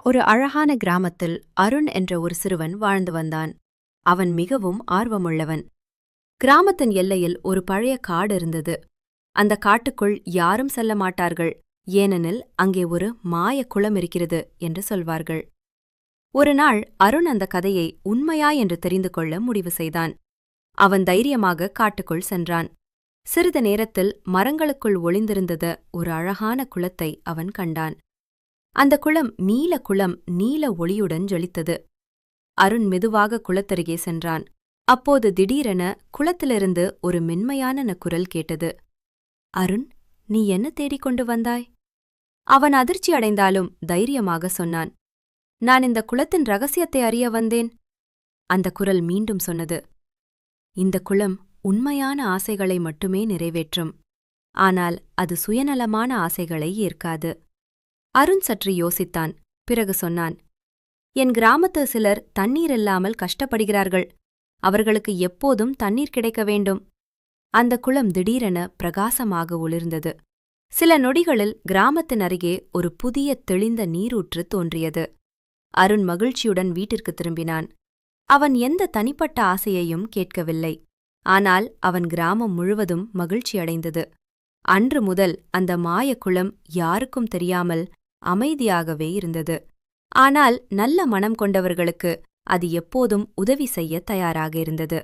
ஒரு அழகான கிராமத்தில் அருண் என்ற ஒரு சிறுவன் வாழ்ந்து வந்தான். அவன் மிகவும் ஆர்வமுள்ளவன். கிராமத்தின் எல்லையில் ஒரு பழைய காடு இருந்தது. அந்த காட்டுக்குள் யாரும் செல்ல மாட்டார்கள், ஏனெனில் அங்கே ஒரு மாய குளம் இருக்கிறது என்று சொல்வார்கள். ஒரு நாள் அருண் அந்த கதையை உண்மையா என்று தெரிந்து கொள்ள முடிவு செய்தான். அவன் தைரியமாக காட்டுக்குள் சென்றான். சிறிது நேரத்தில் மரங்களுக்குள் ஒளிந்திருந்தத ஒரு அழகான குளத்தை அவன் கண்டான். அந்த குளம் நீல குளம் நீல ஒளியுடன் ஜொலித்தது. அருண் மெதுவாக குளத்தருகே சென்றான். அப்போது திடீரென குளத்திலிருந்து ஒரு மென்மையான குரல் கேட்டது. அருண், நீ என்ன தேடிக்கொண்டு வந்தாய்? அவன் அதிர்ச்சி அடைந்தாலும் தைரியமாக சொன்னான். நான் இந்த குளத்தின் ரகசியத்தை அறிய வந்தேன். அந்த குரல் மீண்டும் சொன்னது. இந்த குளம் உண்மையான ஆசைகளை மட்டுமே நிறைவேற்றும். ஆனால் அது சுயநலமான ஆசைகளை ஏற்காது. அருண் சற்று யோசித்தான். பிறகு சொன்னான், என் கிராமத்து சிலர் தண்ணீர் இல்லாமல் கஷ்டப்படுகிறார்கள். அவர்களுக்கு எப்போதும் தண்ணீர் கிடைக்க வேண்டும். அந்த குளம் திடீரென பிரகாசமாக ஒளிர்ந்தது. சில நொடிகளில் கிராமத்தின் அருகே ஒரு புதிய தெளிந்த நீரூற்று தோன்றியது. அருண் மகிழ்ச்சியுடன் வீட்டிற்கு திரும்பினான். அவன் எந்த தனிப்பட்ட ஆசையையும் கேட்கவில்லை. ஆனால் அவன் கிராமம் முழுவதும் மகிழ்ச்சியடைந்தது. அன்று முதல் அந்த மாயக்குளம் யாருக்கும் தெரியாமல் அமைதியாகவே இருந்தது. ஆனால் நல்ல மனம் கொண்டவர்களுக்கு அது எப்போதும் உதவி செய்ய தயாராக இருந்தது.